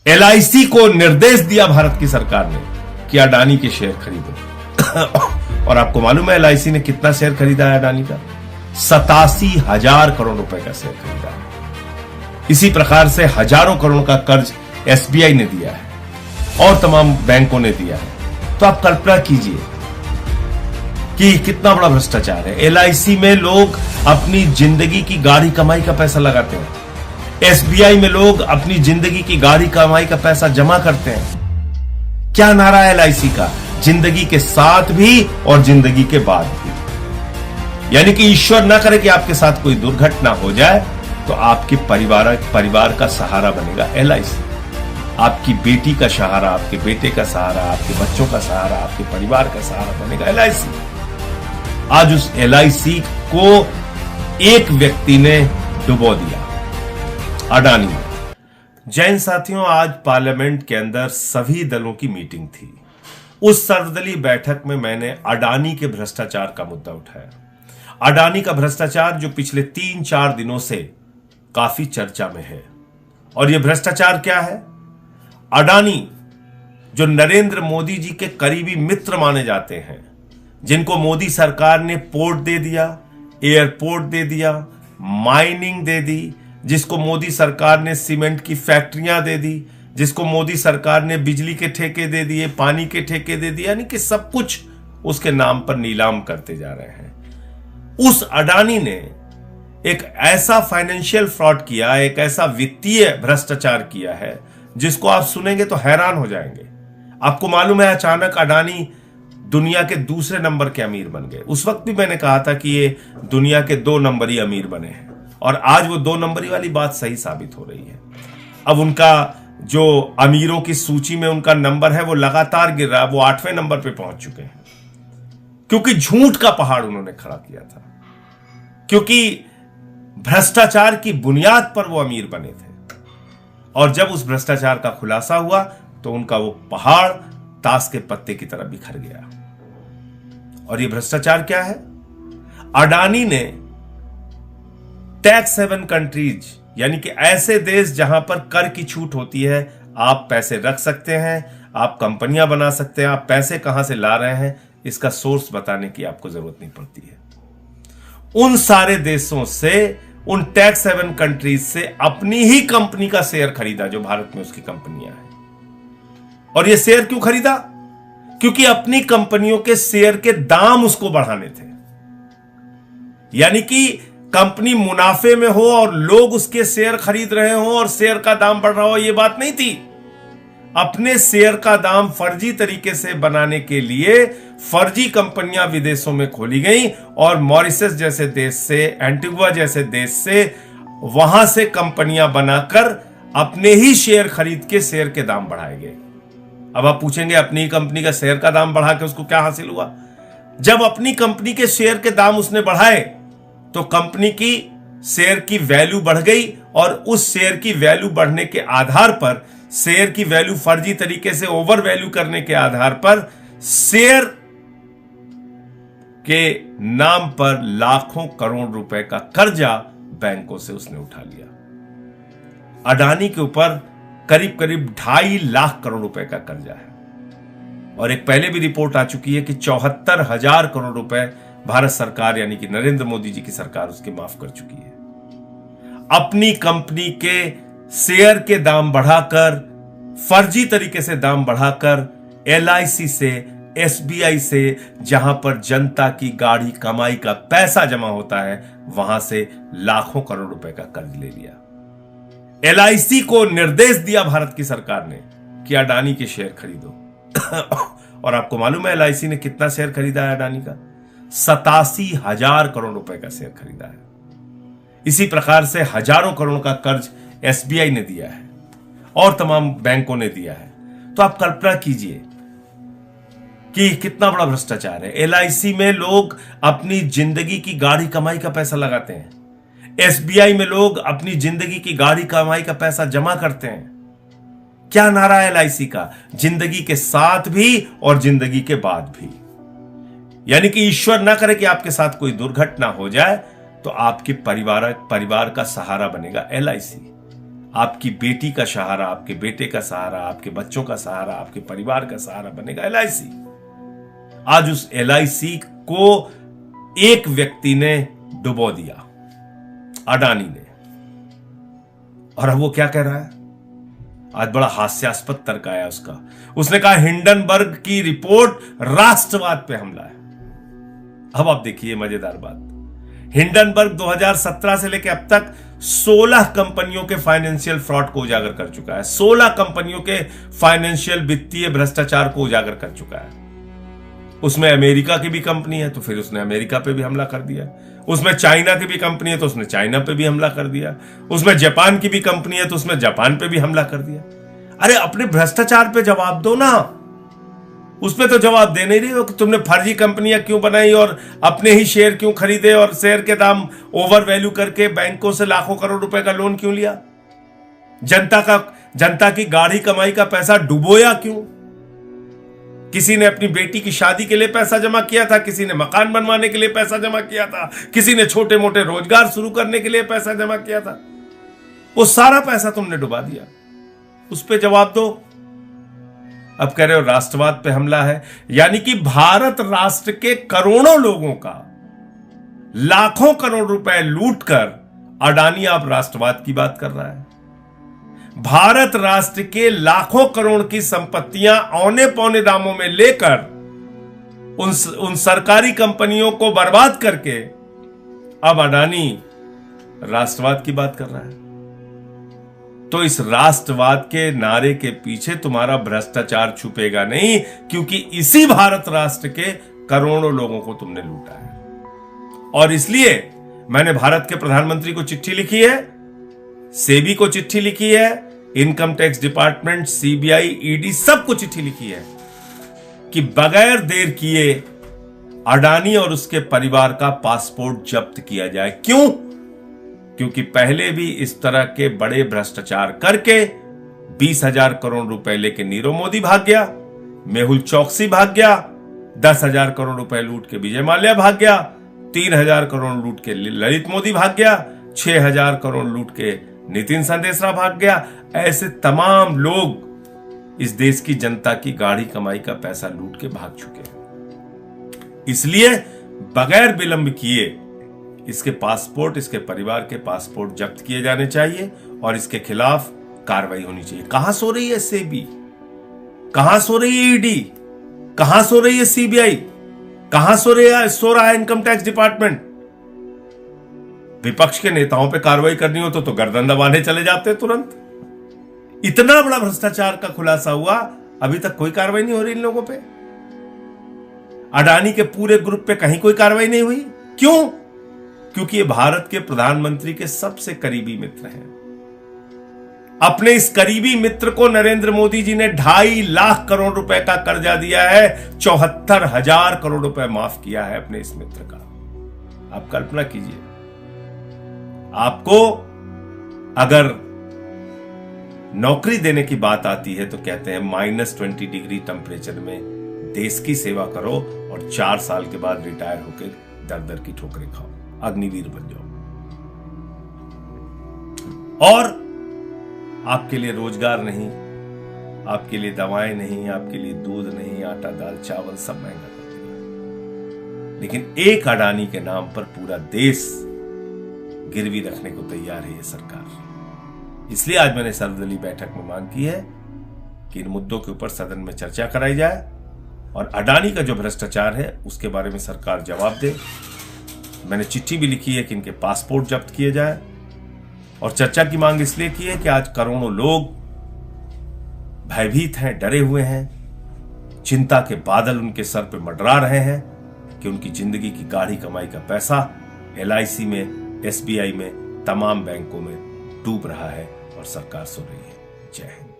LIC को निर्देश दिया भारत की सरकार ने कि अडानी के शेयर खरीदो। और आपको मालूम है एलआईसी ने कितना शेयर खरीदा है अडानी का? 87,000 करोड़ रुपए का शेयर खरीदा है। इसी प्रकार से हजारों करोड़ का कर्ज एसबीआई ने दिया है और तमाम बैंकों ने दिया है। तो आप कल्पना कीजिए कि कितना बड़ा भ्रष्टाचार है। एलआईसी में लोग अपनी जिंदगी की गाढ़ी कमाई का पैसा लगाते हैं। एसबीआई में लोग अपनी जिंदगी की गाढ़ी कमाई का पैसा जमा करते हैं। क्या नारा है एलआईसी का? जिंदगी के साथ भी और जिंदगी के बाद भी। यानी कि ईश्वर ना करे कि आपके साथ कोई दुर्घटना हो जाए तो आपके परिवार का सहारा बनेगा एलआईसी। आपकी बेटी का सहारा, आपके बेटे का सहारा, आपके बच्चों का सहारा, आपके परिवार का सहारा बनेगा एलआईसी। आज उस एलआईसी को एक व्यक्ति ने डुबो दिया, अडानी। जैन साथियों, आज पार्लियामेंट के अंदर सभी दलों की मीटिंग थी। उस सर्वदलीय बैठक में मैंने अडानी के भ्रष्टाचार का मुद्दा उठाया। अडानी का भ्रष्टाचार जो पिछले 3-4 दिनों से काफी चर्चा में है। और यह भ्रष्टाचार क्या है? अडानी जो नरेंद्र मोदी जी के करीबी मित्र माने जाते हैं, जिनको मोदी सरकार ने पोर्ट दे दिया, एयरपोर्ट दे दिया, माइनिंग दे दी, जिसको मोदी सरकार ने सीमेंट की फैक्ट्रियां दे दी, जिसको मोदी सरकार ने बिजली के ठेके दे दिए, पानी के ठेके दे दिए, यानी कि सब कुछ उसके नाम पर नीलाम करते जा रहे हैं। उस अडानी ने एक ऐसा फाइनेंशियल फ्रॉड किया, एक ऐसा वित्तीय भ्रष्टाचार किया है जिसको आप सुनेंगे तो हैरान हो जाएंगे। आपको मालूम है अचानक अडानी दुनिया के दूसरे नंबर के अमीर बन गए। उस वक्त भी मैंने कहा था कि ये दुनिया के 2 नंबरी अमीर बने हैं और आज वो 2 नंबरी वाली बात सही साबित हो रही है। अब उनका जो अमीरों की सूची में उनका नंबर है वो लगातार गिर रहा है। वो 8वें नंबर पे पहुंच चुके हैं क्योंकि झूठ का पहाड़ उन्होंने खड़ा किया था, क्योंकि भ्रष्टाचार की बुनियाद पर वो अमीर बने थे। और जब उस भ्रष्टाचार का खुलासा हुआ तो उनका वो पहाड़ ताश के पत्ते की तरह बिखर गया। और ये भ्रष्टाचार क्या है? अडानी ने टैक्स हेवन कंट्रीज, यानी कि ऐसे देश जहां पर कर की छूट होती है, आप पैसे रख सकते हैं, आप कंपनियां बना सकते हैं, आप पैसे कहां से ला रहे हैं इसका सोर्स बताने की आपको जरूरत नहीं पड़ती है। उन सारे देशों से, उन टैक्स हेवन कंट्रीज से अपनी ही कंपनी का शेयर खरीदा जो भारत में उसकी कंपनियां हैं। और यह शेयर क्यों खरीदा? क्योंकि अपनी कंपनियों के शेयर के दाम उसको बढ़ाने थे। यानी कि कंपनी मुनाफे में हो और लोग उसके शेयर खरीद रहे हो और शेयर का दाम बढ़ रहा हो, यह बात नहीं थी। अपने शेयर का दाम फर्जी तरीके से बनाने के लिए फर्जी कंपनियां विदेशों में खोली गई और मॉरिशस जैसे देश से, एंटीगुआ जैसे देश से, वहां से कंपनियां बनाकर अपने ही शेयर खरीद के शेयर के दाम बढ़ाए गए। अब आप पूछेंगे अपनी कंपनी का शेयर का दाम बढ़ा के उसको क्या हासिल हुआ? जब अपनी कंपनी के शेयर के दाम उसने बढ़ाए तो कंपनी की शेयर की वैल्यू बढ़ गई और उस शेयर की वैल्यू बढ़ने के आधार पर, शेयर की वैल्यू फर्जी तरीके से ओवर वैल्यू करने के आधार पर शेयर के नाम पर लाखों करोड़ रुपए का कर्जा बैंकों से उसने उठा लिया। अडानी के ऊपर करीब करीब 2.5 लाख करोड़ रुपए का कर्जा है। और एक पहले भी रिपोर्ट आ चुकी है कि 74,000 करोड़ रुपए भारत सरकार यानी कि नरेंद्र मोदी जी की सरकार उसके माफ कर चुकी है। अपनी कंपनी के शेयर के दाम बढ़ाकर, फर्जी तरीके से दाम बढ़ाकर एलआईसी से, एसबीआई से, जहां पर जनता की गाढ़ी कमाई का पैसा जमा होता है, वहां से लाखों करोड़ रुपए का कर्ज ले लिया। एलआईसी को निर्देश दिया भारत की सरकार ने कि अडानी के शेयर खरीदो। और आपको मालूम है एलआईसी ने कितना शेयर खरीदा है अडानी का? 87,000 करोड़ रुपए का शेयर खरीदा है। इसी प्रकार से हजारों करोड़ का कर्ज एसबीआई ने दिया है और तमाम बैंकों ने दिया है। तो आप कल्पना कीजिए कि कितना बड़ा भ्रष्टाचार है। एलआईसी में लोग अपनी जिंदगी की गाढ़ी कमाई का पैसा लगाते हैं। एसबीआई में लोग अपनी जिंदगी की गाढ़ी कमाई का पैसा जमा करते हैं। क्या नारा है एलआईसी का? जिंदगी के साथ भी और जिंदगी के बाद भी। यानी कि ईश्वर ना करे कि आपके साथ कोई दुर्घटना हो जाए तो आपके परिवार का सहारा बनेगा एलआईसी। आपकी बेटी का सहारा, आपके बेटे का सहारा, आपके बच्चों का सहारा, आपके परिवार का सहारा बनेगा एलआईसी। आज उस एलआईसी को एक व्यक्ति ने डुबो दिया, अडानी ने। और अब वो क्या कह रहा है? आज बड़ा हास्यास्पद तर्क आया उसका। उसने कहा हिंडनबर्ग की रिपोर्ट राष्ट्रवाद पे हमला है। अब आप देखिए मजेदार बात, हिंडनबर्ग 2017 से लेकर अब तक 16 कंपनियों के फाइनेंशियल फ्रॉड को उजागर कर चुका है। 16 कंपनियों के फाइनेंशियल वित्तीय भ्रष्टाचार को उजागर कर चुका है। उसमें अमेरिका की भी कंपनी है तो फिर उसने अमेरिका पे भी हमला कर दिया। उसमें चाइना की भी कंपनी है तो उसने चाइना पे भी हमला कर दिया। उसमें जापान की भी कंपनी है तो उसने जापान पे भी हमला कर दिया। अरे अपने भ्रष्टाचार पे जवाब दो ना, उसमें तो जवाब दे नहीं रही हो कि तुमने फर्जी कंपनियां क्यों बनाई और अपने ही शेयर क्यों खरीदे और शेयर के दाम ओवर वैल्यू करके बैंकों से लाखों करोड़ रुपए का लोन क्यों लिया, जनता की गाढ़ी कमाई का पैसा डुबोया क्यों। किसी ने अपनी बेटी की शादी के लिए पैसा जमा किया था, किसी ने मकान बनवाने के लिए पैसा जमा किया था, किसी ने छोटे मोटे रोजगार शुरू करने के लिए पैसा जमा किया था। वो सारा पैसा तुमने डुबा दिया, उस पर जवाब दो। अब कह रहे हो राष्ट्रवाद पे हमला है, यानी कि भारत राष्ट्र के करोड़ों लोगों का लाखों करोड़ रुपए लूटकर अडानी आप राष्ट्रवाद की बात कर रहा है। भारत राष्ट्र के लाखों करोड़ की संपत्तियां औने पौने दामों में लेकर उन सरकारी कंपनियों को बर्बाद करके अब अडानी राष्ट्रवाद की बात कर रहा है। तो इस राष्ट्रवाद के नारे के पीछे तुम्हारा भ्रष्टाचार छुपेगा नहीं, क्योंकि इसी भारत राष्ट्र के करोड़ों लोगों को तुमने लूटा है। और इसलिए मैंने भारत के प्रधानमंत्री को चिट्ठी लिखी है, सेबी को चिट्ठी लिखी है, income tax department, CBI, ED सबको चिट्ठी लिखी है कि बगैर देर किए अडानी और उसके परिवार का पासपोर्ट जब्त किया जाए। क्यों? क्योंकि पहले भी इस तरह के बड़े भ्रष्टाचार करके 20,000 करोड़ रुपए लेके नीरव मोदी भाग गया, मेहुल चौकसी भाग गया, 10,000 करोड़ रुपए लूट के विजय माल्या भाग गया, 3,000 करोड़ लूट के ललित मोदी भाग गया, 6,000 करोड़ लूट के नितिन संदेशरा भाग गया। ऐसे तमाम लोग इस देश की जनता की गाढ़ी कमाई का पैसा लूट के भाग चुके हैं। इसलिए बगैर विलंब किए इसके पासपोर्ट, इसके परिवार के पासपोर्ट जब्त किए जाने चाहिए और इसके खिलाफ कार्रवाई होनी चाहिए। कहां सो रही है सेबी, कहां सो रही है ईडी, कहां सो रही है सीबीआई, कहां सो रहा है इनकम टैक्स डिपार्टमेंट। विपक्ष के नेताओं पे कार्रवाई करनी हो तो गर्दन दबाने चले जाते तुरंत। इतना बड़ा भ्रष्टाचार का खुलासा हुआ, अभी तक कोई कार्रवाई नहीं हो रही इन लोगों पे। अडानी के पूरे ग्रुप पे कहीं कोई कार्रवाई नहीं हुई। क्यों? क्योंकि ये भारत के प्रधानमंत्री के सबसे करीबी मित्र हैं। अपने इस करीबी मित्र को नरेंद्र मोदी जी ने 2.5 लाख करोड़ रुपए का कर्जा दिया है, 74,000 करोड़ रुपए माफ किया है अपने इस मित्र का। आप कल्पना कीजिए, आपको अगर नौकरी देने की बात आती है तो कहते हैं -20 डिग्री टेम्परेचर में देश की सेवा करो और 4 साल के बाद रिटायर होकर दर दर की ठोकरें खाओ, अग्निवीर बन जाओ। और आपके लिए रोजगार नहीं, आपके लिए दवाएं नहीं, आपके लिए दूध नहीं, आटा दाल चावल सब महंगा कर दिया। लेकिन एक अडानी के नाम पर पूरा देश गिरवी रखने को तैयार है ये सरकार। इसलिए आज मैंने सर्वदलीय बैठक में मांग की है कि इन मुद्दों के ऊपर सदन में चर्चा कराई जाए और अडानी का जो भ्रष्टाचार है उसके बारे में सरकार जवाब दे। मैंने चिट्ठी भी लिखी है कि इनके पासपोर्ट जब्त किए जाए और चर्चा की मांग इसलिए की है कि आज करोड़ों लोग भयभीत हैं, डरे हुए हैं, चिंता के बादल उनके सर पे मंडरा रहे हैं कि उनकी जिंदगी की गाढ़ी कमाई का पैसा एलआईसी में, एसबीआई में, तमाम बैंकों में डूब रहा है और सरकार सो रही है। जय हिंद।